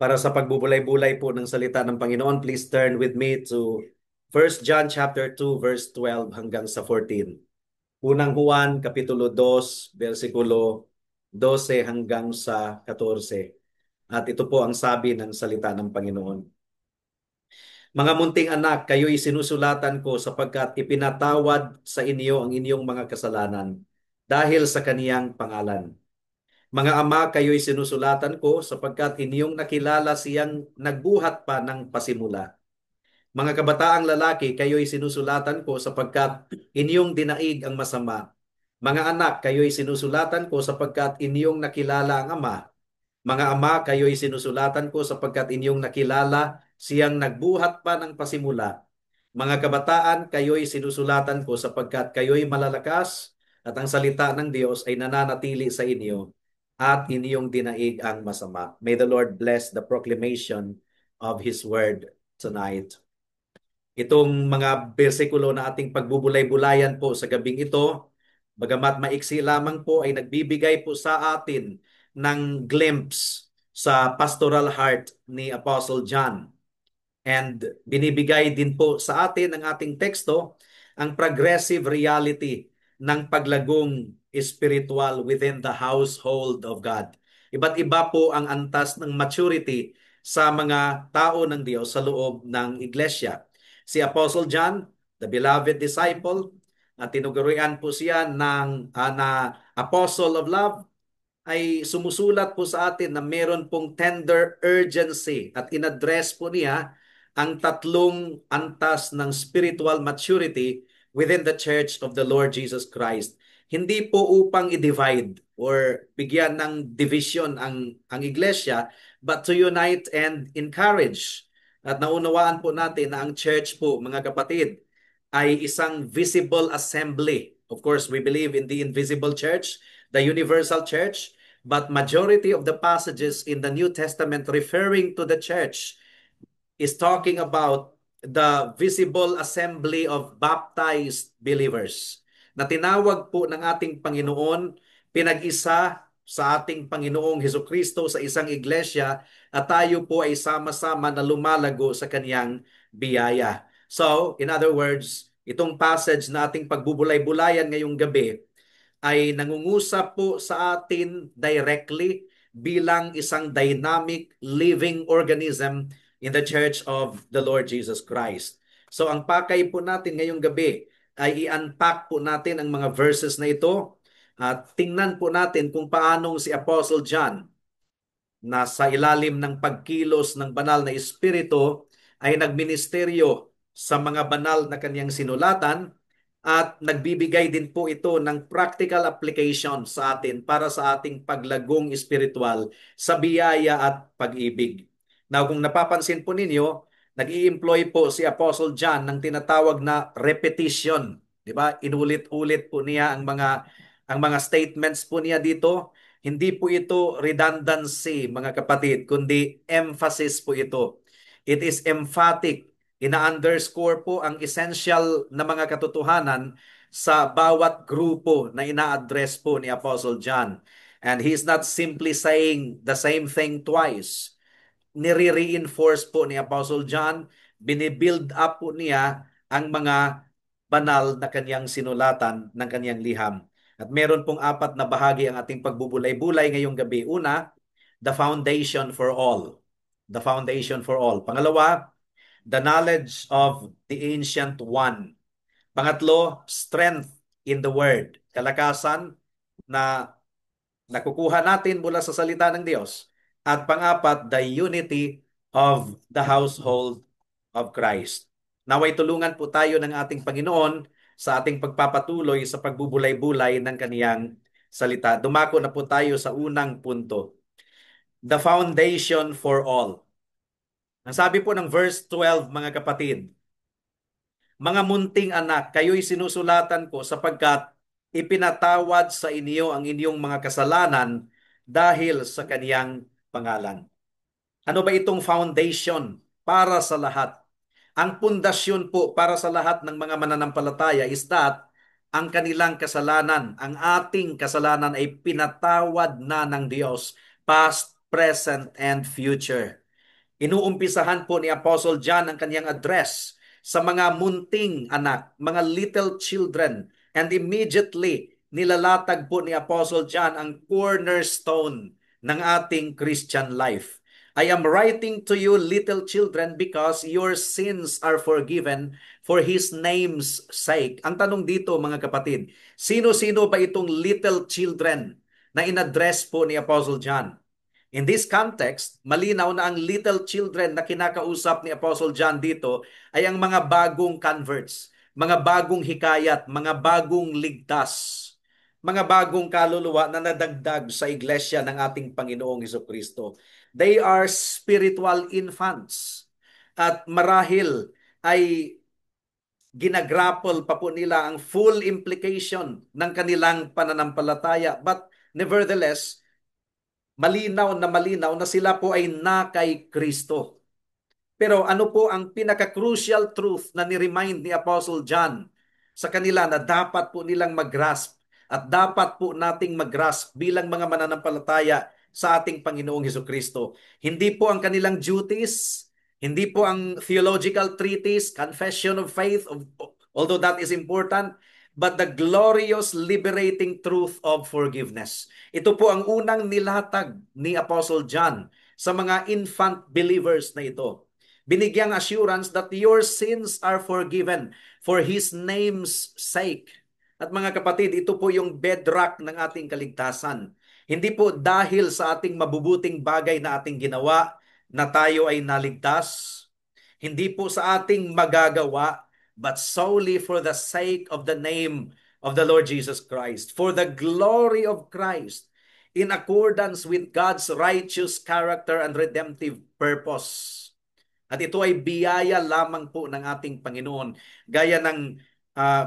Para sa pagbubulay-bulay po ng salita ng Panginoon, please turn with me to 1 John chapter 2 verse 12 hanggang sa 14. Unang Juan kapitulo 2 versikulo 12 hanggang sa 14. At ito po ang sabi ng salita ng Panginoon. Mga munting anak, kayo'y sinusulatan ko sapagkat ipinatawad sa inyo ang inyong mga kasalanan dahil sa kaniyang pangalan. Mga ama, kayo'y sinusulatan ko sapagkat inyong nakilala siyang nagbuhat pa ng pasimula. Mga kabataang lalaki, kayo'y sinusulatan ko sapagkat inyong dinaig ang masama. Mga anak, kayo'y sinusulatan ko sapagkat inyong nakilala ang ama. Mga ama, kayo'y sinusulatan ko sapagkat inyong nakilala siyang nagbuhat pa ng pasimula. Mga kabataan, kayo'y sinusulatan ko sapagkat kayo'y malalakas at ang salita ng Diyos ay nananatili sa inyo at inyong dinaig ang masama. May the Lord bless the proclamation of His word tonight. Itong mga bersikulo na ating pagbubulay-bulayan po sa gabing ito, bagamat maiksi lamang po ay nagbibigay po sa atin ng glimpse sa pastoral heart ni Apostle John. And binibigay din po sa atin ng ating teksto ang progressive reality ng paglagong spiritual within the household of God. Iba't iba po ang antas ng maturity sa mga tao ng Diyos sa loob ng iglesia. Si Apostle John, the beloved disciple, at tinugurian po siya na Apostle of Love, ay sumusulat po sa atin na meron pong tender urgency at inaddress po niya ang tatlong antas ng spiritual maturity within the Church of the Lord Jesus Christ. Hindi po upang i-divide or bigyan ng division ang iglesia, but to unite and encourage. At naunawaan po natin na ang church po, mga kapatid, ay isang visible assembly. Of course, we believe in the invisible church, the universal church, but majority of the passages in the New Testament referring to the church is talking about the visible assembly of baptized believers na tinawag po ng ating Panginoon, pinag-isa sa ating Panginoong Hesukristo sa isang iglesia at tayo po ay sama-sama na lumalago sa kaniyang biyaya. So, in other words, itong passage na ating pagbubulay-bulayan ngayong gabi ay nangungusap po sa atin directly bilang isang dynamic living organism in the Church of the Lord Jesus Christ. So ang pakay po natin ngayong gabi ay i-unpack po natin ang mga verses na ito at tingnan po natin kung paanong si Apostle John na sa ilalim ng pagkilos ng banal na espiritu ay nagministeryo sa mga banal na kanyang sinulatan at nagbibigay din po ito ng practical application sa atin para sa ating paglagong espiritual sa biyaya at pag-ibig. Now, kung napapansin po ninyo, nag-i-employ po si Apostle John ng tinatawag na repetition. Di ba? Inulit-ulit po niya ang mga statements po niya dito. Hindi po ito redundancy, mga kapatid, kundi emphasis po ito. It is emphatic. Ina-underscore po ang essential na mga katotohanan sa bawat grupo na ina-address po ni Apostle John. And he's not simply saying the same thing twice. Nire-reinforce po ni Apostle John, binibuild up po niya ang mga banal na kanyang sinulatan ng kanyang liham. At meron pong apat na bahagi ang ating pagbubulay-bulay ngayong gabi. Una, the foundation for all. The foundation for all. Pangalawa, the knowledge of the ancient one. Pangatlo, strength in the word. Kalakasan na nakukuha natin mula sa salita ng Diyos. At pang-apat, the unity of the household of Christ. Naway tulungan po tayo ng ating Panginoon sa ating pagpapatuloy sa pagbubulay-bulay ng kaniyang salita. Dumako na po tayo sa unang punto. The foundation for all. Ang sabi po ng verse 12, mga kapatid, mga munting anak, kayo'y sinusulatan ko sapagkat ipinatawad sa inyo ang inyong mga kasalanan dahil sa kaniyang pangalan. Ano ba itong foundation para sa lahat? Ang pundasyon po para sa lahat ng mga mananampalataya is that ang kanilang kasalanan, ang ating kasalanan ay pinatawad na ng Diyos, past, present, and future. Inuumpisahan po ni Apostle John ang kanyang address sa mga munting anak, mga little children. And immediately, nilalatag po ni Apostle John ang cornerstone ng ating Christian life. I am writing to you, little children, because your sins are forgiven for His name's sake. Ang tanong dito, mga kapatid, sino-sino ba itong little children na inaddress po ni Apostle John? In this context, malinaw na ang little children na kinakausap ni Apostle John dito ay ang mga bagong converts, mga bagong hikayat, mga bagong ligtas, mga bagong kaluluwa na nadagdag sa iglesia ng ating Panginoong Hesukristo. They are spiritual infants. At marahil ay ginagrapple pa po nila ang full implication ng kanilang pananampalataya. But nevertheless, malinaw na sila po ay na kay Kristo. Pero ano po ang pinaka-crucial truth na ni-remind ni Apostle John sa kanila na dapat po nilang mag-grasp at dapat po nating mag-grasp bilang mga mananampalataya sa ating Panginoong Hesukristo? Hindi po ang kanilang duties, hindi po ang theological treatise, confession of faith, although that is important, but the glorious liberating truth of forgiveness. Ito po ang unang nilatag ni Apostle John sa mga infant believers na ito. Binigyang assurance that your sins are forgiven for His name's sake. At mga kapatid, ito po yung bedrock ng ating kaligtasan. Hindi po dahil sa ating mabubuting bagay na ating ginawa na tayo ay naligtas. Hindi po sa ating magagawa, but solely for the sake of the name of the Lord Jesus Christ, for the glory of Christ, in accordance with God's righteous character and redemptive purpose. At ito ay biyaya lamang po ng ating Panginoon. Gaya ng uh,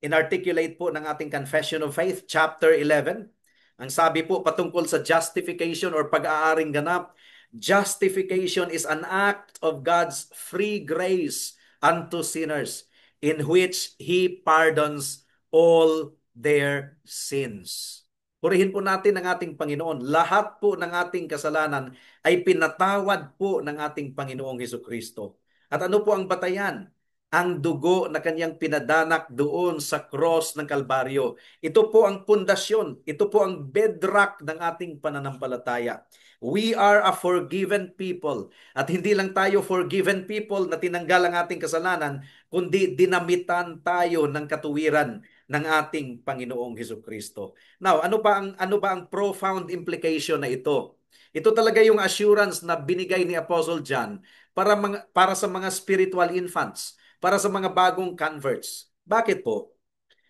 inarticulate po ng ating Confession of Faith, chapter 11. Ang sabi po patungkol sa justification or pag-aaring ganap, justification is an act of God's free grace unto sinners in which He pardons all their sins. Purihin po natin ang ating Panginoon. Lahat po ng ating kasalanan ay pinatawad po ng ating Panginoong Hesukristo. At ano po ang batayan? Ang dugo na kanyang pinadanak doon sa cross ng Kalbaryo. Ito po ang pundasyon. Ito po ang bedrock ng ating pananampalataya. We are a forgiven people. At hindi lang tayo forgiven people na tinanggal ang ating kasalanan, kundi dinamitan tayo ng katuwiran ng ating Panginoong Hesukristo. Now, ano ba ang profound implication na ito? Ito talaga yung assurance na binigay ni Apostle John para sa mga spiritual infants, para sa mga bagong converts. Bakit po?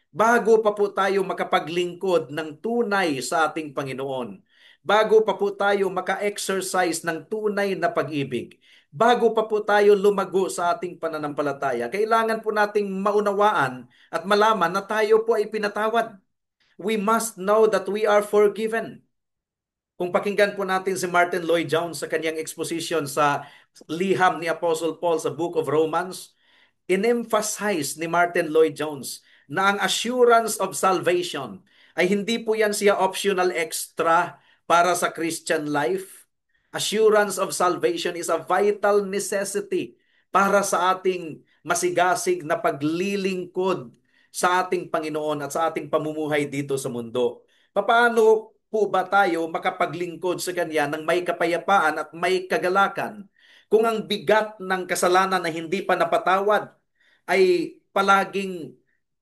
Bago pa po tayo makapaglingkod ng tunay sa ating Panginoon, bago pa po tayo maka-exercise ng tunay na pag-ibig, bago pa po tayo lumago sa ating pananampalataya, kailangan po nating maunawaan at malaman na tayo po ay pinatawad. We must know that we are forgiven. Kung pakinggan po natin si Martin Lloyd-Jones sa kanyang exposition sa liham ni Apostle Paul sa Book of Romans, in-emphasize ni Martin Lloyd-Jones na ang assurance of salvation ay hindi po yan siya optional extra para sa Christian life. Assurance of salvation is a vital necessity para sa ating masigasig na paglilingkod sa ating Panginoon at sa ating pamumuhay dito sa mundo. Paano po ba tayo makapaglingkod sa Kanya ng may kapayapaan at may kagalakan kung ang bigat ng kasalanan na hindi pa napatawad ay palaging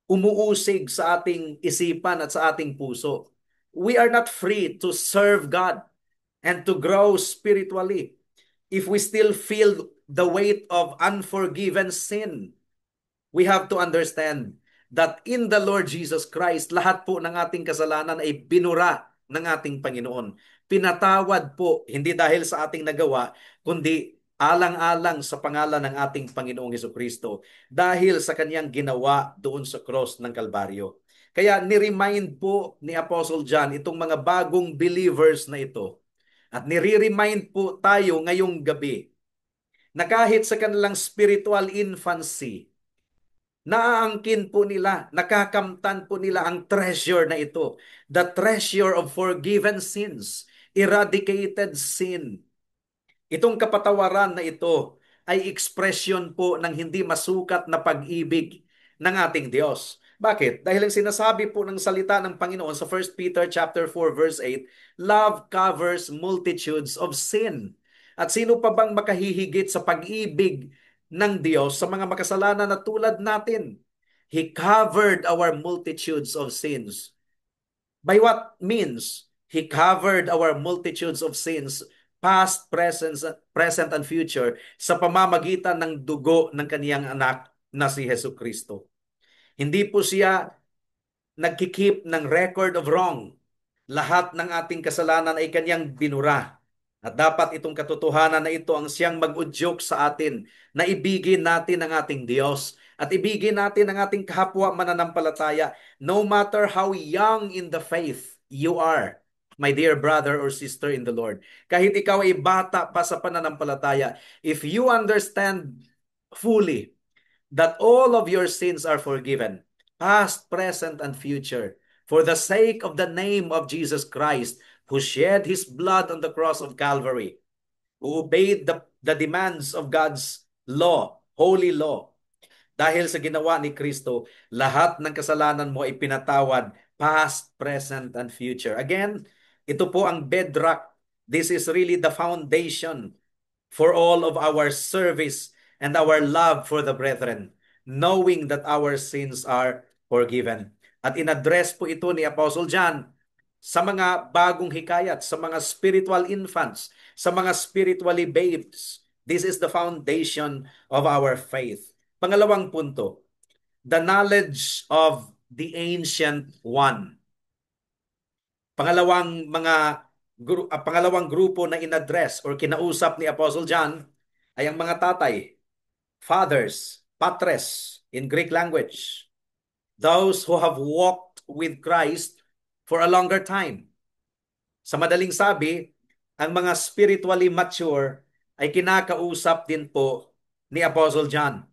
umuusig sa ating isipan at sa ating puso? We are not free to serve God and to grow spiritually if we still feel the weight of unforgiven sin. We have to understand that in the Lord Jesus Christ, lahat po ng ating kasalanan ay binura ng ating Panginoon. Pinatawad po, hindi dahil sa ating nagawa, kundi alang-alang sa pangalan ng ating Panginoong Hesukristo dahil sa kanyang ginawa doon sa cross ng Kalbaryo. Kaya ni-remind po ni Apostle John itong mga bagong believers na ito. At nire-remind po tayo ngayong gabi na kahit sa kanilang spiritual infancy, naaangkin po nila, nakakamtan po nila ang treasure na ito. The treasure of forgiven sins, eradicated sin. Itong kapatawaran na ito ay ekspresyon po ng hindi masukat na pag-ibig ng ating Diyos. Bakit? Dahil ang sinasabi po ng salita ng Panginoon sa 1 Peter chapter 4 verse 8, love covers multitudes of sin. At sino pa bang makahihigit sa pag-ibig ng Diyos sa mga makasalanan na tulad natin? He covered our multitudes of sins. By what means? He covered our multitudes of sins, past, present, and future, sa pamamagitan ng dugo ng kaniyang anak na si Hesus Kristo. Hindi po siya nagkikip ng record of wrong. Lahat ng ating kasalanan ay kanyang binura. At dapat itong katotohanan na ito ang siyang mag-udyok sa atin na ibigin natin ang ating Diyos at ibigin natin ang ating kapwa mananampalataya no matter how young in the faith you are, my dear brother or sister in the Lord. Kahit ikaw ay bata pa sa pananampalataya, if you understand fully that all of your sins are forgiven, past, present, and future, for the sake of the name of Jesus Christ, who shed his blood on the cross of Calvary, who obeyed the demands of God's law, holy law. Dahil sa ginawa ni Kristo, lahat ng kasalanan mo ay pinatawad, past, present, and future. Again, ito po ang bedrock. This is really the foundation for all of our service and our love for the brethren, knowing that our sins are forgiven. At inaddress po ito ni Apostle John sa mga bagong hikayat, sa mga spiritual infants, sa mga spiritually babes. This is the foundation of our faith. Pangalawang punto, the knowledge of the ancient one. Pangalawang grupo na inaddress or kinausap ni Apostle John ay ang mga tatay, fathers, patres in Greek language. Those who have walked with Christ for a longer time. Sa madaling sabi, ang mga spiritually mature ay kinakausap din po ni Apostle John.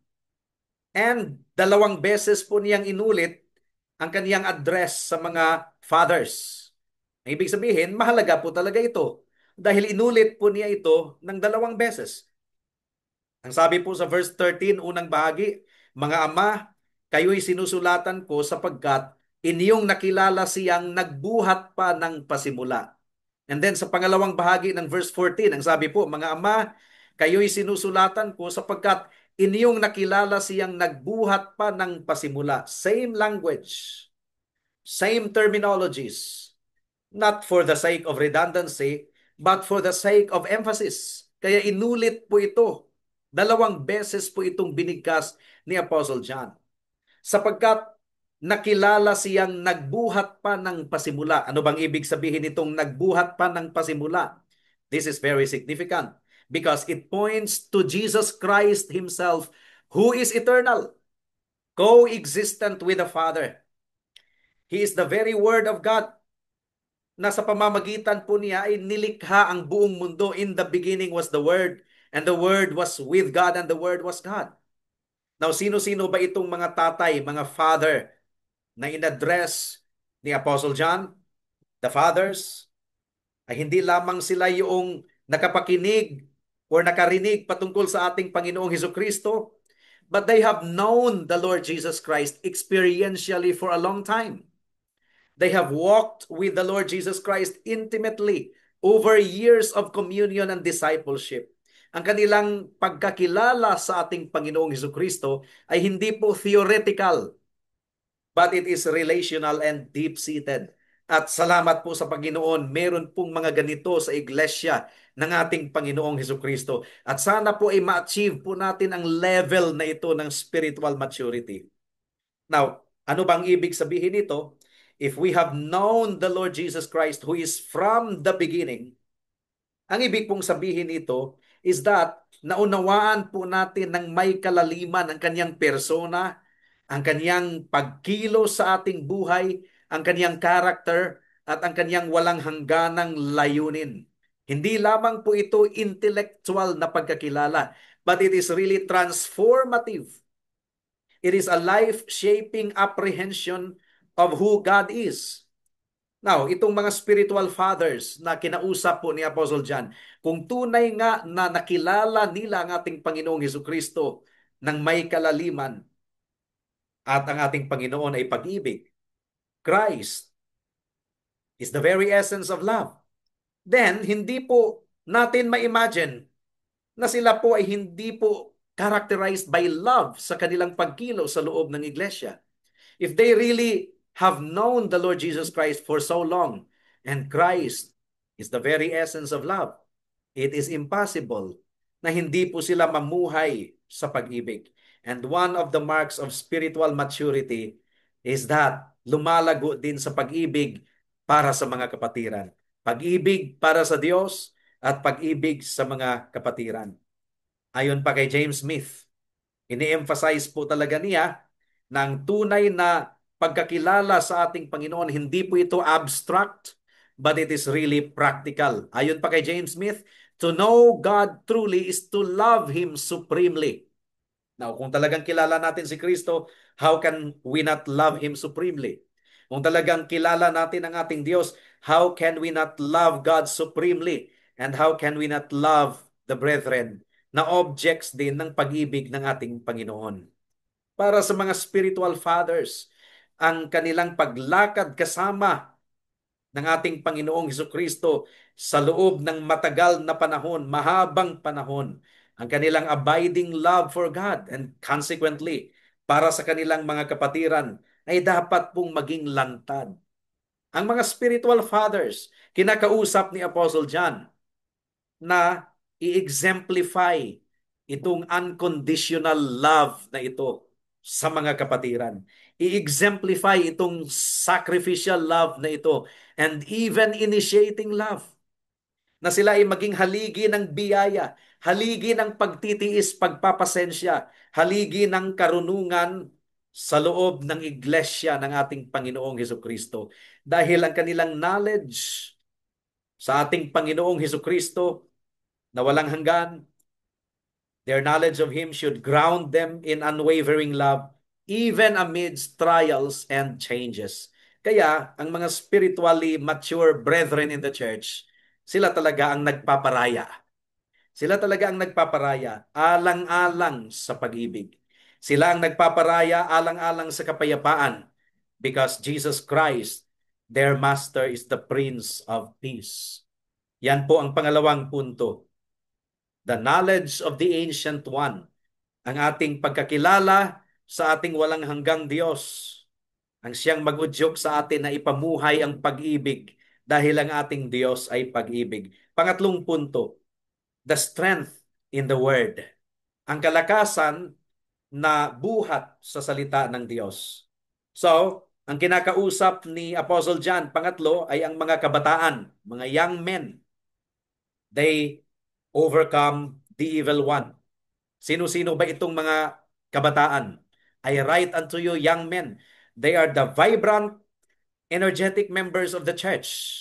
And dalawang beses po niyang inulit ang kaniyang address sa mga fathers. Ang ibig sabihin, mahalaga po talaga ito. Dahil inulit po niya ito ng dalawang beses. Ang sabi po sa verse 13, unang bahagi, mga ama, kayo'y sinusulatan ko sapagkat inyong nakilala siyang nagbuhat pa ng pasimula. And then sa pangalawang bahagi ng verse 14, ang sabi po, mga ama, kayo'y sinusulatan ko sapagkat inyong nakilala siyang nagbuhat pa ng pasimula. Same language, same terminologies. Not for the sake of redundancy, but for the sake of emphasis. Kaya inulit po ito. Dalawang beses po itong binigkas ni Apostle John. Sapagkat nakilala siyang nagbuhat pa ng pasimula. Ano bang ibig sabihin itong nagbuhat pa ng pasimula? This is very significant because it points to Jesus Christ himself, who is eternal, co-existent with the Father. He is the very Word of God na sa pamamagitan po niya ay nilikha ang buong mundo. In the beginning was the Word, and the Word was with God, and the Word was God. Now, sino-sino ba itong mga tatay, mga father na in-address ni Apostle John? The fathers ay hindi lamang sila yung nakapakinig or nakarinig patungkol sa ating Panginoong Hesukristo, but they have known the Lord Jesus Christ experientially for a long time. They have walked with the Lord Jesus Christ intimately over years of communion and discipleship. Ang kanilang pagkakilala sa ating Panginoong Hesukristo ay hindi po theoretical, but it is relational and deep-seated. At salamat po sa Panginoon, meron pong mga ganito sa iglesia ng ating Panginoong Hesukristo. At sana po ay ma-achieve po natin ang level na ito ng spiritual maturity. Now, ano bang ibig sabihin nito? If we have known the Lord Jesus Christ who is from the beginning, ang ibig pong sabihin nito is that naunawaan po natin ng may kalaliman ang kanyang persona, ang kanyang pagkilos sa ating buhay, ang kanyang character, at ang kanyang walang hangganang layunin. Hindi lamang po ito intellectual na pagkakilala, but it is really transformative. It is a life-shaping apprehension of who God is. Now, itong mga spiritual fathers na kinausap po ni Apostle John, kung tunay nga na nakilala nila ang ating Panginoong Hesukristo ng may kalaliman at ang ating Panginoon ay pag-ibig, Christ is the very essence of love. Then, hindi po natin ma-imagine na sila po ay hindi po characterized by love sa kanilang pagkilos sa loob ng iglesia. If they really have known the Lord Jesus Christ for so long, and Christ is the very essence of love, it is impossible na hindi po sila mamuhay sa pag-ibig. And one of the marks of spiritual maturity is that lumalago din sa pag-ibig para sa mga kapatiran. Pag-ibig para sa Diyos at pag-ibig sa mga kapatiran. Ayon pa kay James Smith, ini-emphasize po talaga niya ng tunay na pagkakilala sa ating Panginoon, hindi po ito abstract, but it is really practical. Ayon pa kay James Smith, to know God truly is to love Him supremely. Now, kung talagang kilala natin si Kristo, how can we not love Him supremely? Kung talagang kilala natin ang ating Diyos, how can we not love God supremely? And how can we not love the brethren na objects din ng pag-ibig ng ating Panginoon? Para sa mga spiritual fathers, ang kanilang paglakad kasama ng ating Panginoong Hesukristo sa loob ng matagal na panahon, mahabang panahon, ang kanilang abiding love for God and consequently, para sa kanilang mga kapatiran, ay dapat pong maging lantad. Ang mga spiritual fathers, kinakausap ni Apostle John na i-exemplify itong unconditional love na ito sa mga kapatiran. I-exemplify itong sacrificial love na ito and even initiating love. Na sila ay maging haligi ng biyaya, haligi ng pagtitiis, pagpapasensya, haligi ng karunungan sa loob ng iglesia ng ating Panginoong Hesukristo. Dahil ang kanilang knowledge sa ating Panginoong Hesukristo na walang hanggan, their knowledge of Him should ground them in unwavering love even amidst trials and changes. Kaya, ang mga spiritually mature brethren in the church, sila talaga ang nagpaparaya. Sila talaga ang nagpaparaya alang-alang sa pag-ibig. Sila ang nagpaparaya alang-alang sa kapayapaan because Jesus Christ, their Master, is the Prince of Peace. Yan po ang pangalawang punto. The knowledge of the Ancient One, ang ating pagkakilala sa ating walang hanggang Diyos, ang siyang mag-udyok sa atin na ipamuhay ang pag-ibig dahil ang ating Diyos ay pag-ibig. Pangatlong punto, the strength in the Word, ang kalakasan na buhat sa salita ng Diyos. So, ang kinakausap ni Apostle John, pangatlo, ay ang mga kabataan, mga young men. They overcome the evil one. Sino-sino ba itong mga kabataan? I write unto you, young men. They are the vibrant, energetic members of the church.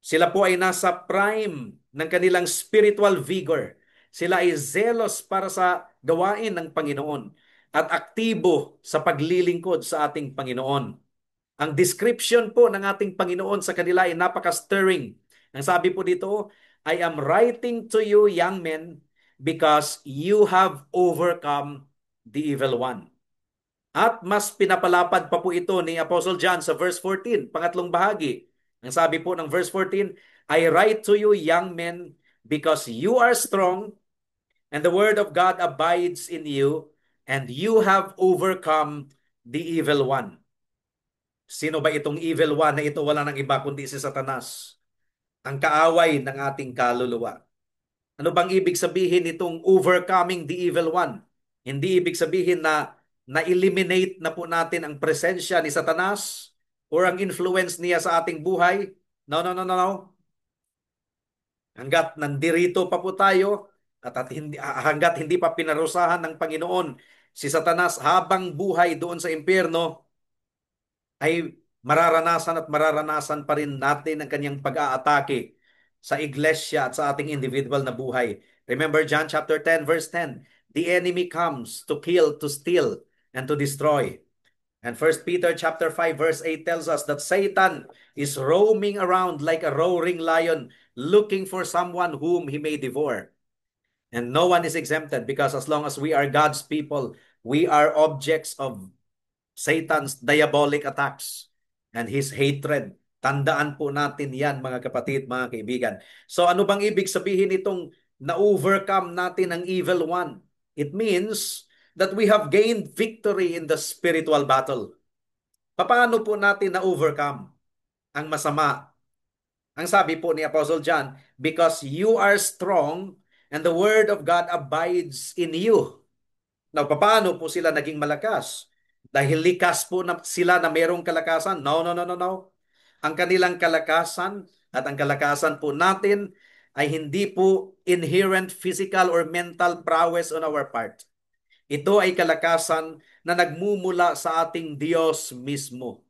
Sila po ay nasa prime ng kanilang spiritual vigor. Sila ay zealous para sa gawain ng Panginoon at aktibo sa paglilingkod sa ating Panginoon. Ang description po ng ating Panginoon sa kanila ay napaka-stirring. Ang sabi po dito, I am writing to you, young men, because you have overcome the evil one. At mas pinapalapad pa po ito ni Apostle John sa verse 14, pangatlong bahagi. Ang sabi po ng verse 14, I write to you, young men, because you are strong, and the word of God abides in you, and you have overcome the evil one. Sino ba itong evil one na ito? Wala nang iba kundi si Satanas, ang kaaway ng ating kaluluwa. Ano bang ibig sabihin itong overcoming the evil one? Hindi ibig sabihin na na-eliminate na po natin ang presensya ni Satanas or ang influence niya sa ating buhay. No, no, no, no, no. Hanggat nandirito pa po tayo hanggat hindi pa pinarusahan ng Panginoon si Satanas habang buhay doon sa impyerno, ay mararanasan pa rin natin ang kanyang pag-aatake sa iglesia at sa ating individual na buhay. Remember John chapter 10 verse 10, the enemy comes to kill, to steal, and to destroy. And First Peter chapter 5 verse 8 tells us that Satan is roaming around like a roaring lion looking for someone whom he may devour. And no one is exempted because as long as we are God's people, we are objects of Satan's diabolic attacks and his hatred. Tandaan po natin yan mga kapatid, mga kaibigan. So ano bang ibig sabihin itong na-overcome natin ang evil one? It means that we have gained victory in the spiritual battle. Paano po natin na-overcome ang masama? Ang sabi po ni Apostle John, because you are strong and the word of God abides in you. Now, paano po sila naging malakas? Dahil likas po na sila na mayroong kalakasan? No, no, no, no, no. Ang kanilang kalakasan at ang kalakasan po natin ay hindi po inherent physical or mental prowess on our part. Ito ay kalakasan na nagmumula sa ating Diyos mismo.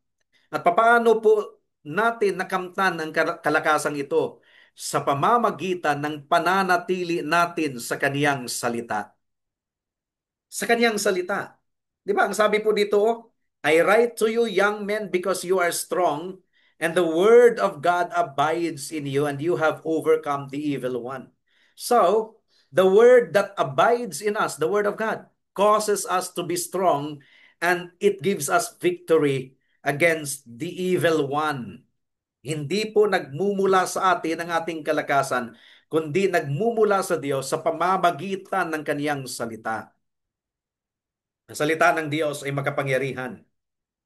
At paano po natin nakamtan ang kalakasang ito? Sa pamamagitan ng pananatili natin sa kaniyang salita. Sa kaniyang salita. Di ba? Ang sabi po dito, I write to you, young men, because you are strong, and the word of God abides in you, and you have overcome the evil one. So, the word that abides in us, the word of God, causes us to be strong, and it gives us victory against the evil one. Hindi po nagmumula sa atin ang ating kalakasan, kundi nagmumula sa Diyos sa pamamagitan ng kaniyang salita. Ang salita ng Diyos ay makapangyarihan.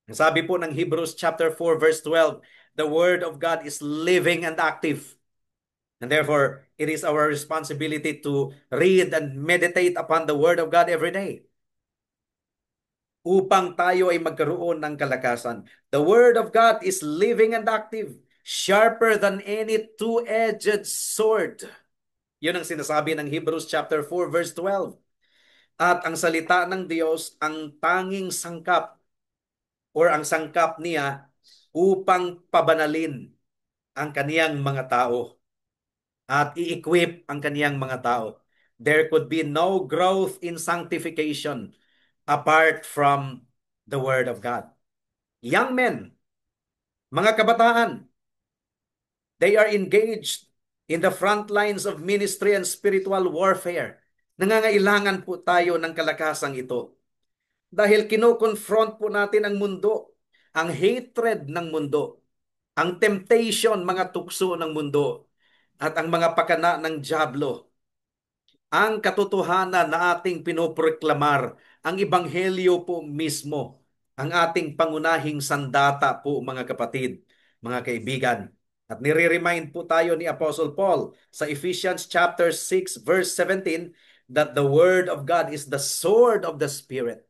Ang sabi po ng Hebrews chapter 4 verse 12, the word of God is living and active. And therefore, it is our responsibility to read and meditate upon the word of God every day upang tayo ay magkaroon ng kalakasan. The word of God is living and active, sharper than any two-edged sword. Yun ang sinasabi ng Hebrews chapter 4 verse 12. At ang salita ng Diyos ang tanging sangkap or ang sangkap niya upang pabanalin ang kaniyang mga tao at i-equip ang kaniyang mga tao. There could be no growth in sanctification apart from the Word of God. Young men, mga kabataan, they are engaged in the front lines of ministry and spiritual warfare. Nangangailangan po tayo ng kalakasang ito. Dahil kino-confront po natin ang mundo, ang hatred ng mundo, ang temptation, mga tukso ng mundo, at ang mga pakana ng dyablo. Ang katotohanan na ating pinoproklamar, ang ebanghelyo po mismo, ang ating pangunahing sandata po mga kapatid, mga kaibigan. At nire-remind po tayo ni Apostle Paul sa Ephesians chapter 6 verse 17 that the word of God is the sword of the Spirit.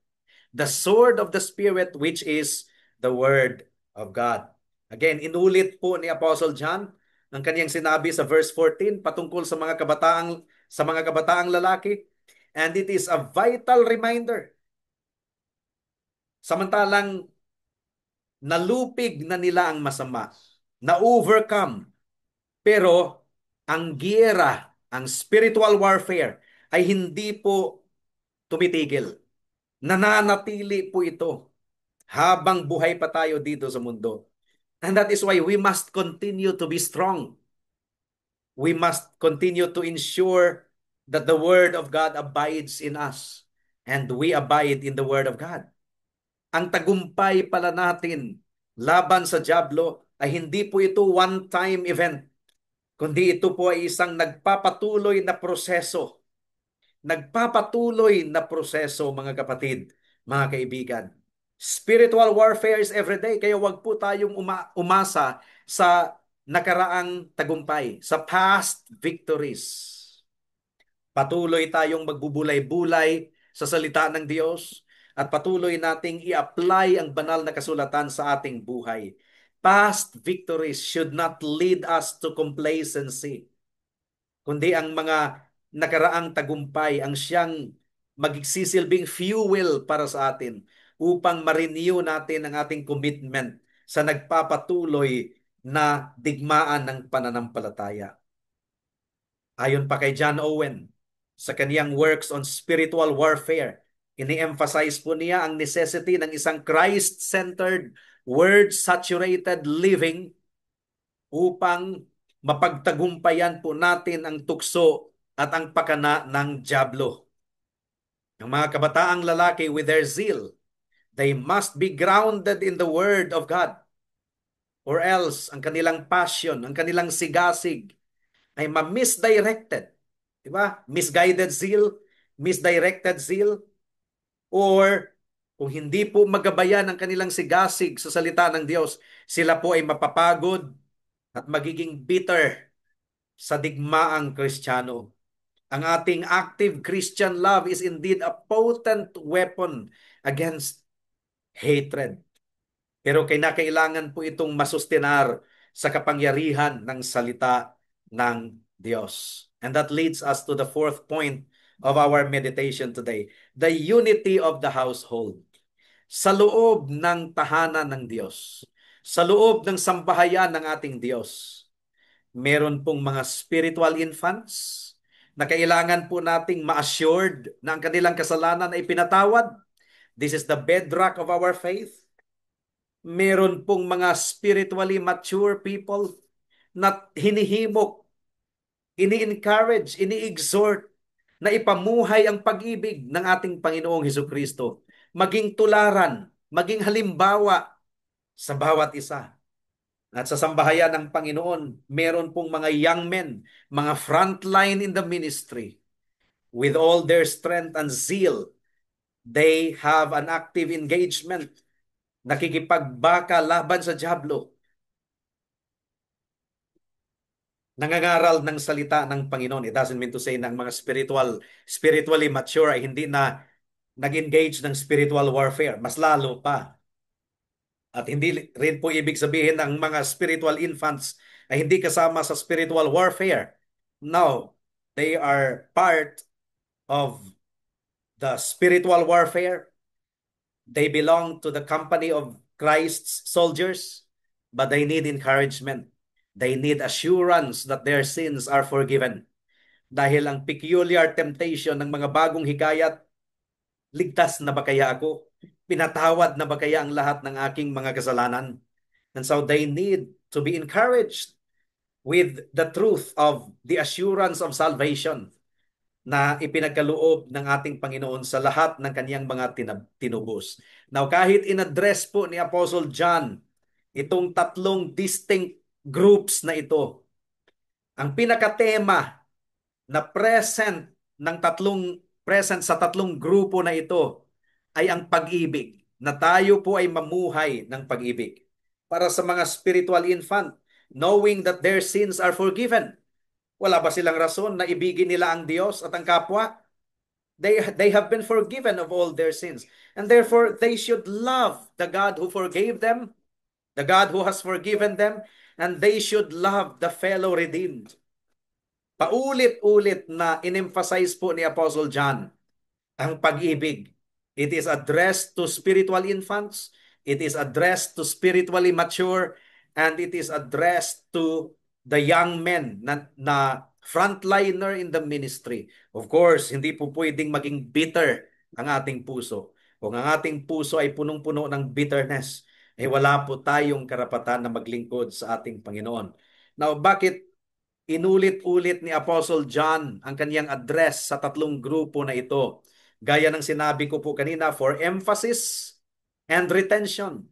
The sword of the Spirit which is the word of God. Again, inulit po ni Apostle John ang kaniyang sinabi sa verse 14 patungkol sa mga kabataang lalaki. And it is a vital reminder. Samantalang nalupig na nila ang masama, na-overcome, pero ang giyera, ang spiritual warfare ay hindi po tumitigil. Nananatili po ito habang buhay pa tayo dito sa mundo. And that is why we must continue to be strong. We must continue to ensure that the Word of God abides in us and we abide in the Word of God. Ang tagumpay pala natin laban sa dyablo ay hindi po ito one-time event, kundi ito po ay isang nagpapatuloy na proseso. Nagpapatuloy na proseso, mga kapatid, mga kaibigan. Spiritual warfare is everyday, kaya wag po tayong umasa sa nakaraang tagumpay, sa past victories. Patuloy tayong magbubulay-bulay sa salita ng Diyos at patuloy nating i-apply ang banal na kasulatan sa ating buhay. Past victories should not lead us to complacency, kundi ang mga nakaraang tagumpay ang siyang magsisilbing fuel para sa atin upang ma-renew natin ang ating commitment sa nagpapatuloy na digmaan ng pananampalataya. Ayon pa kay John Owen sa kaniyang works on spiritual warfare, Ini-emphasize po niya ang necessity ng isang Christ-centered, word-saturated living upang mapagtagumpayan po natin ang tukso at ang pakana ng dyablo. Ang mga kabataang lalaki with their zeal, they must be grounded in the Word of God, or else ang kanilang passion, ang kanilang sigasig ay ma-misdirected. Diba? Misguided zeal, misdirected zeal, or kung hindi po magabayan ang kanilang sigasig sa salita ng Diyos, sila po ay mapapagod at magiging bitter sa digmaang Kristiyano. Ang ating active Christian love is indeed a potent weapon against hatred. Pero kinakailangan po itong masustenar sa kapangyarihan ng salita ng Diyos. And that leads us to the fourth point of our meditation today, the unity of the household. Sa loob ng tahanan ng Diyos, sa loob ng sambahayan ng ating Diyos, meron pong mga spiritual infants na kailangan po nating ma-assured na ang kanilang kasalanan ay pinatawad. This is the bedrock of our faith. Meron pong mga spiritually mature people na hinihimok, ini-encourage, ini-exhort na ipamuhay ang pag-ibig ng ating Panginoong Hesukristo, maging tularan, maging halimbawa sa bawat isa. At sa sambahayan ng Panginoon, meron pong mga young men, mga frontline in the ministry. With all their strength and zeal, they have an active engagement. Nakikipagbaka laban sa dyablo. Nangangaral ng salita ng Panginoon. It doesn't mean to say na ang mga spiritually mature ay hindi na nag-engage ng spiritual warfare. Mas lalo pa. At hindi rin po ibig sabihin ng mga spiritual infants ay hindi kasama sa spiritual warfare. No, they are part of the spiritual warfare. They belong to the company of Christ's soldiers, but they need encouragement. They need assurance that their sins are forgiven. Dahil ang peculiar temptation ng mga bagong hikayat, ligtas na ba kaya ako? Pinatawad na ba kaya ang lahat ng aking mga kasalanan? And so they need to be encouraged with the truth of the assurance of salvation na ipinagkaloob ng ating Panginoon sa lahat ng kaniyang mga tinubos. Now, kahit in-address po ni Apostle John itong tatlong distinct groups na ito, ang pinakatema na present sa tatlong grupo na ito ay ang pag-ibig, na tayo po ay mamuhay ng pag-ibig. Para sa mga spiritual infant, knowing that their sins are forgiven. Wala ba silang rason na ibigin nila ang Diyos at ang kapwa? They have been forgiven of all their sins. And therefore, they should love the God who forgave them, the God who has forgiven them, and they should love the fellow redeemed. Paulit-ulit na in-emphasize po ni Apostle John ang pag-ibig. It is addressed to spiritual infants, it is addressed to spiritually mature, and it is addressed to the young men na frontliner in the ministry. Of course, hindi po pwedeng maging bitter ang ating puso. Kung ang ating puso ay punong-puno ng bitterness, ay wala po tayong karapatan na maglingkod sa ating Panginoon. Now, bakit inulit-ulit ni Apostle John ang kaniyang address sa tatlong grupo na ito? Gaya ng sinabi ko po kanina, for emphasis and retention.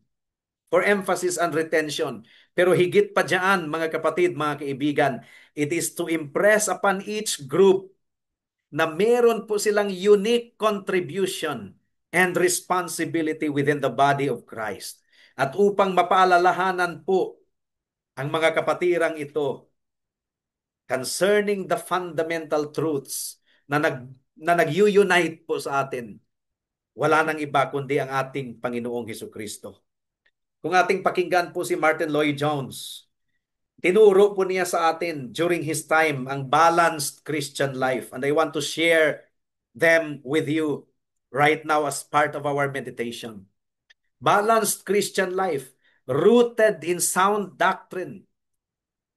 For emphasis and retention. Pero higit pa diyan, mga kapatid, mga kaibigan, it is to impress upon each group na meron po silang unique contribution and responsibility within the body of Christ. At upang mapaalalahanan po ang mga kapatirang ito concerning the fundamental truths na nag-unite po sa atin, wala nang iba kundi ang ating Panginoong Hesukristo. Kung ating pakinggan po si Martin Lloyd-Jones, tinuro po niya sa atin during his time ang balanced Christian life. And I want to share them with you right now as part of our meditation. Balanced Christian life, rooted in sound doctrine,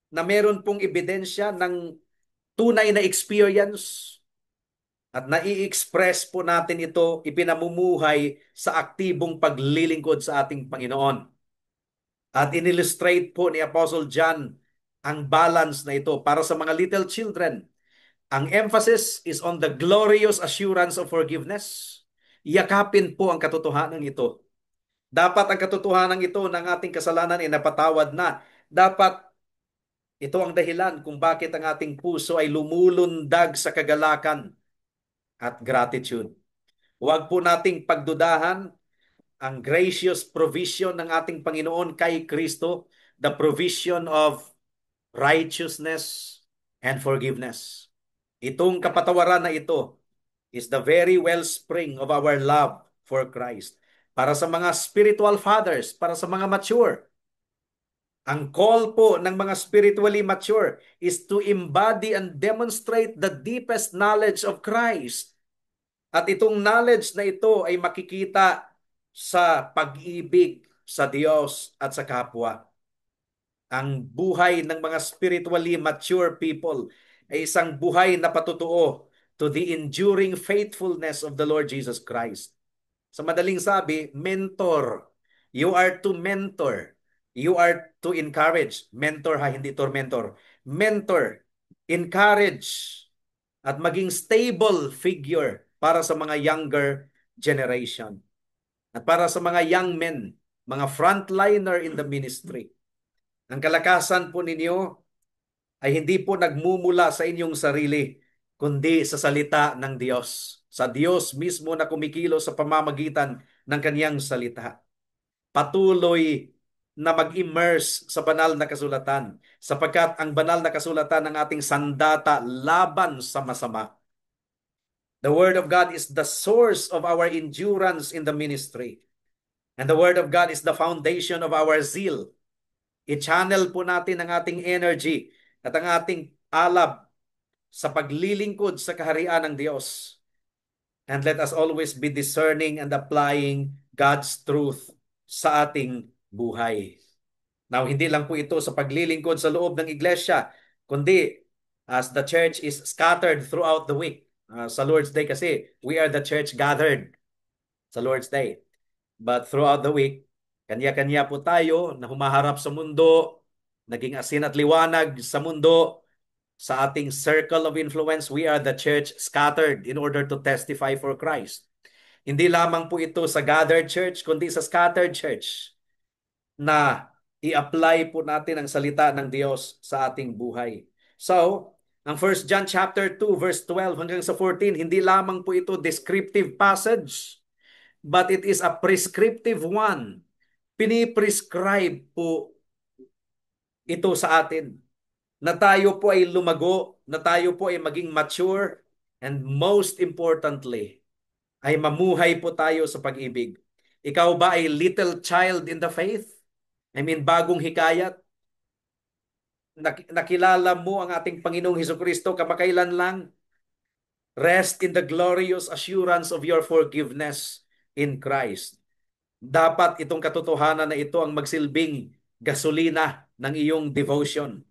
na meron pong ebidensya ng tunay na experience At nai-express po natin ito, ipinamumuhay sa aktibong paglilingkod sa ating Panginoon. At inillustrate po ni Apostle John ang balance na ito para sa mga little children. Ang emphasis is on the glorious assurance of forgiveness. Yakapin po ang katotohanan ito. Dapat ang katotohanan ito ng ating kasalanan ay napatawad na. Dapat ito ang dahilan kung bakit ang ating puso ay lumulundag sa kagalakan at gratitude. Huwag po nating pagdudahan ang gracious provision ng ating Panginoon kay Kristo, the provision of righteousness and forgiveness. Itong kapatawaran na ito is the very wellspring of our love for Christ. Para sa mga spiritual fathers, para sa mga mature, ang call po ng mga spiritually mature is to embody and demonstrate the deepest knowledge of Christ. At itong knowledge na ito ay makikita sa pag-ibig sa Diyos at sa kapwa. Ang buhay ng mga spiritually mature people ay isang buhay na patutuo to the enduring faithfulness of the Lord Jesus Christ. Sa madaling sabi, mentor. You are to mentor. You are to encourage. Mentor ha, hindi tormentor. Mentor, encourage, at maging stable figure para sa mga younger generation. At para sa mga young men, mga frontliner in the ministry. Ang kalakasan po ninyo ay hindi po nagmumula sa inyong sarili, kundi sa salita ng Diyos. Sa Diyos mismo na kumikilo sa pamamagitan ng kaniyang salita. Patuloy na mag-immerse sa banal na kasulatan, sapagkat ang banal na kasulatan ng ating sandata laban sa masama. The Word of God is the source of our endurance in the ministry. And the Word of God is the foundation of our zeal. I-channel po natin ang ating energy at ang ating alab sa paglilingkod sa kaharian ng Diyos. And let us always be discerning and applying God's truth sa ating buhay. Now, hindi lang po ito sa paglilingkod sa loob ng iglesia, kundi as the church is scattered throughout the week. Sa Lord's Day kasi, we are the church gathered sa Lord's Day. But throughout the week, kanya-kanya po tayo na humaharap sa mundo, naging asin at liwanag sa mundo, sa ating circle of influence. We are the church scattered in order to testify for Christ. Hindi lamang po ito sa gathered church, kundi sa scattered church na i-apply po natin ang salita ng Diyos sa ating buhay. So, ang 1 John chapter 2 verse 12 hanggang sa 14, hindi lamang po ito descriptive passage, but it is a prescriptive one. Piniprescribe po ito sa atin na tayo po ay lumago, na tayo po ay maging mature, and most importantly, ay mamuhay po tayo sa pag-ibig. Ikaw ba ay little child in the faith? I mean, bagong hikayat? Nakilala mo ang ating Panginoong Hesukristo kamakailan lang? Rest in the glorious assurance of your forgiveness in Christ. Dapat itong katotohanan na ito ang magsilbing gasolina ng iyong devotion.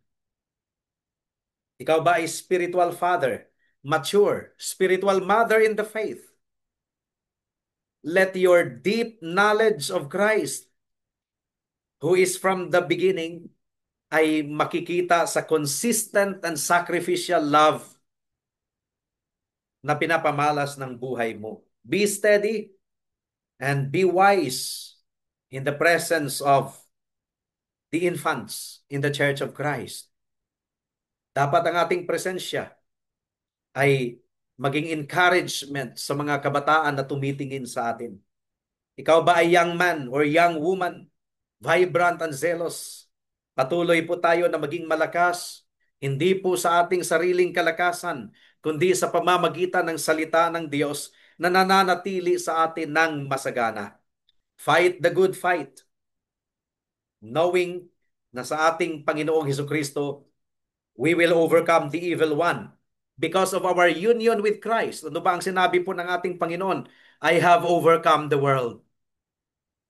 Ikaw ba ay spiritual father, mature, spiritual mother in the faith? Let your deep knowledge of Christ, who is from the beginning, ay makikita sa consistent and sacrificial love na pinapamalas ng buhay mo. Be steady and be wise in the presence of the infants in the Church of Christ. Dapat ang ating presensya ay maging encouragement sa mga kabataan na tumitingin sa atin. Ikaw ba ay young man or young woman, vibrant and zealous? Patuloy po tayo na maging malakas, hindi po sa ating sariling kalakasan, kundi sa pamamagitan ng salita ng Diyos na nananatili sa atin ng masagana. Fight the good fight, knowing na sa ating Panginoong Hesukristo, we will overcome the evil one because of our union with Christ. Ano ba ang sinabi po ng ating Panginoon? I have overcome the world.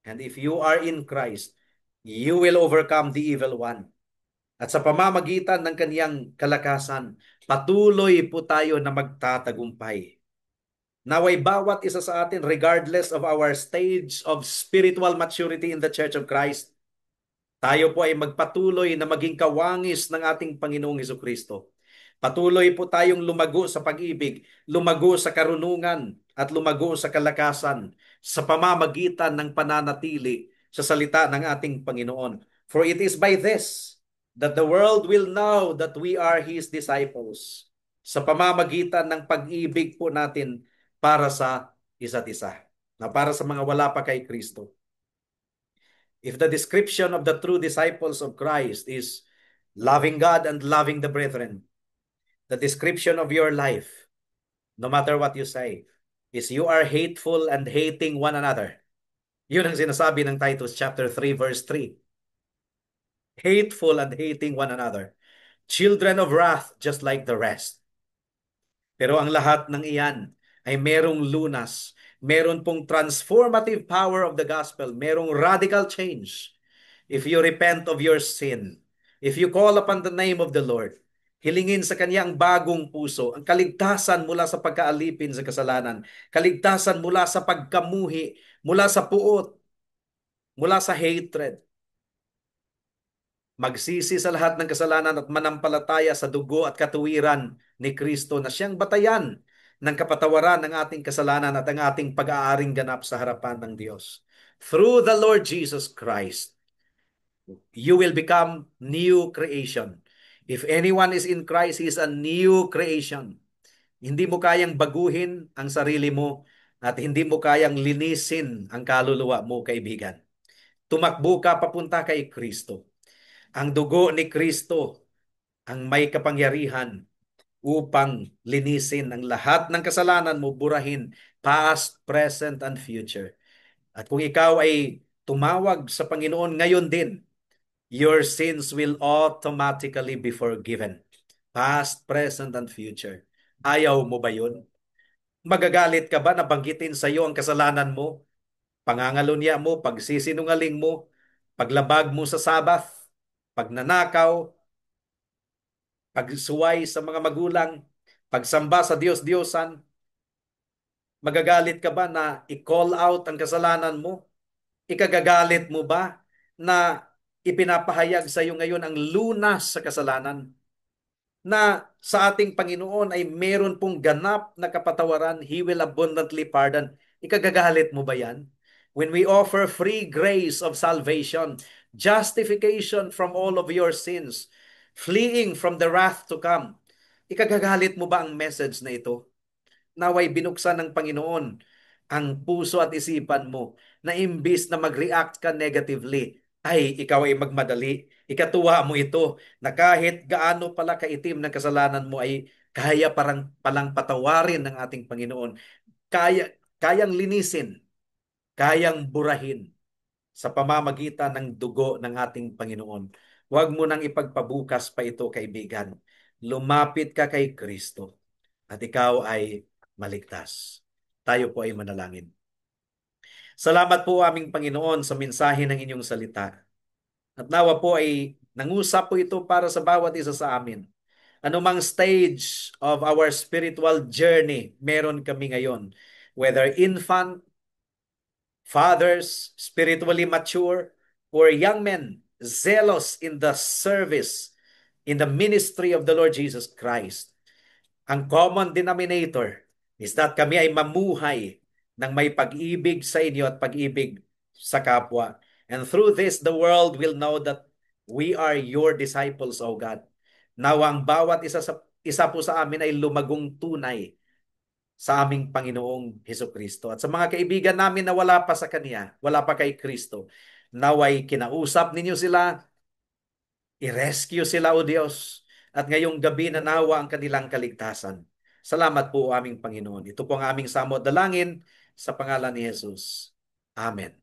And if you are in Christ, you will overcome the evil one. At sa pamamagitan ng kaniyang kalakasan, patuloy po tayo na magtatagumpay. Naway bawat isa sa atin, regardless of our stage of spiritual maturity in the Church of Christ, tayo po ay magpatuloy na maging kawangis ng ating Panginoong Hesukristo. Patuloy po tayong lumago sa pag-ibig, lumago sa karunungan, at lumago sa kalakasan sa pamamagitan ng pananatili sa salita ng ating Panginoon. For it is by this that the world will know that we are His disciples. Sa pamamagitan ng pag-ibig po natin para sa isa't isa. Na para sa mga wala pa kay Kristo. If the description of the true disciples of Christ is loving God and loving the brethren, the description of your life, no matter what you say, is you are hateful and hating one another. Yun ang sinasabi ng Titus chapter 3 verse 3. Hateful and hating one another. Children of wrath just like the rest. Pero ang lahat ng iyan ay merong lunas. Meron pong transformative power of the gospel. Merong radical change. If you repent of your sin, if you call upon the name of the Lord, hilingin sa Kanya ang bagong puso, ang kaligtasan mula sa pagkaalipin sa kasalanan, kaligtasan mula sa pagkamuhi, mula sa puot, mula sa hatred, magsisi sa lahat ng kasalanan at manampalataya sa dugo at katuwiran ni Kristo na siyang batayan ng kapatawaran ng ating kasalanan at ang ating pag-aaring ganap sa harapan ng Diyos. Through the Lord Jesus Christ, you will become new creation. If anyone is in Christ, he is a new creation. Hindi mo kayang baguhin ang sarili mo at hindi mo kayang linisin ang kaluluwa mo, kaibigan. Tumakbo ka papunta kay Kristo. Ang dugo ni Kristo ang may kapangyarihan upang linisin ang lahat ng kasalanan mo, burahin past, present, and future. At kung ikaw ay tumawag sa Panginoon ngayon din, your sins will automatically be forgiven. Past, present, and future. Ayaw mo ba yun? Magagalit ka ba na banggitin sa iyo ang kasalanan mo? Pangangalunya mo, pagsisinungaling mo, paglabag mo sa Sabbath, pagnanakaw, pagsuway sa mga magulang, pagsamba sa Diyos-Diyosan, magagalit ka ba na i-call out ang kasalanan mo? Ikagagalit mo ba na ipinapahayag sa iyo ngayon ang lunas sa kasalanan? Na sa ating Panginoon ay meron pong ganap na kapatawaran, He will abundantly pardon. Ikagagalit mo ba yan? When we offer free grace of salvation, justification from all of your sins, fleeing from the wrath to come, ikagagalit mo ba ang message na ito? Naway binuksan ng Panginoon ang puso at isipan mo na imbis na mag-react ka negatively, ay ikaw ay magmadali. Ikatuwa mo ito na kahit gaano pala kaitim ng kasalanan mo ay kaya palang patawarin ng ating Panginoon. Kayang linisin, kayang burahin sa pamamagitan ng dugo ng ating Panginoon. Huwag mo nang ipagpabukas pa ito, kaibigan. Lumapit ka kay Kristo at ikaw ay maligtas. Tayo po ay manalangin. Salamat po aming Panginoon sa mensahe ng inyong salita. At nawa po ay nangusap po ito para sa bawat isa sa amin. Anumang stage of our spiritual journey meron kami ngayon. Whether infant, fathers, spiritually mature, or young men zealous in the service, in the ministry of the Lord Jesus Christ. Ang common denominator is that kami ay mamuhay ng may pag-ibig sa inyo at pag-ibig sa kapwa. And through this, the world will know that we are your disciples, O God. Nawa ang bawat isa po sa amin ay lumagong tunay sa aming Panginoong Hesukristo. At sa mga kaibigan namin na wala pa sa Kanya, wala pa kay Kristo, naway kinausap ninyo sila, i-rescue sila, O Diyos, at ngayong gabi na nawa ang kanilang kaligtasan. Salamat po, aming Panginoon. Ito po ang aming samot dalangin sa pangalan ni Jesus. Amen.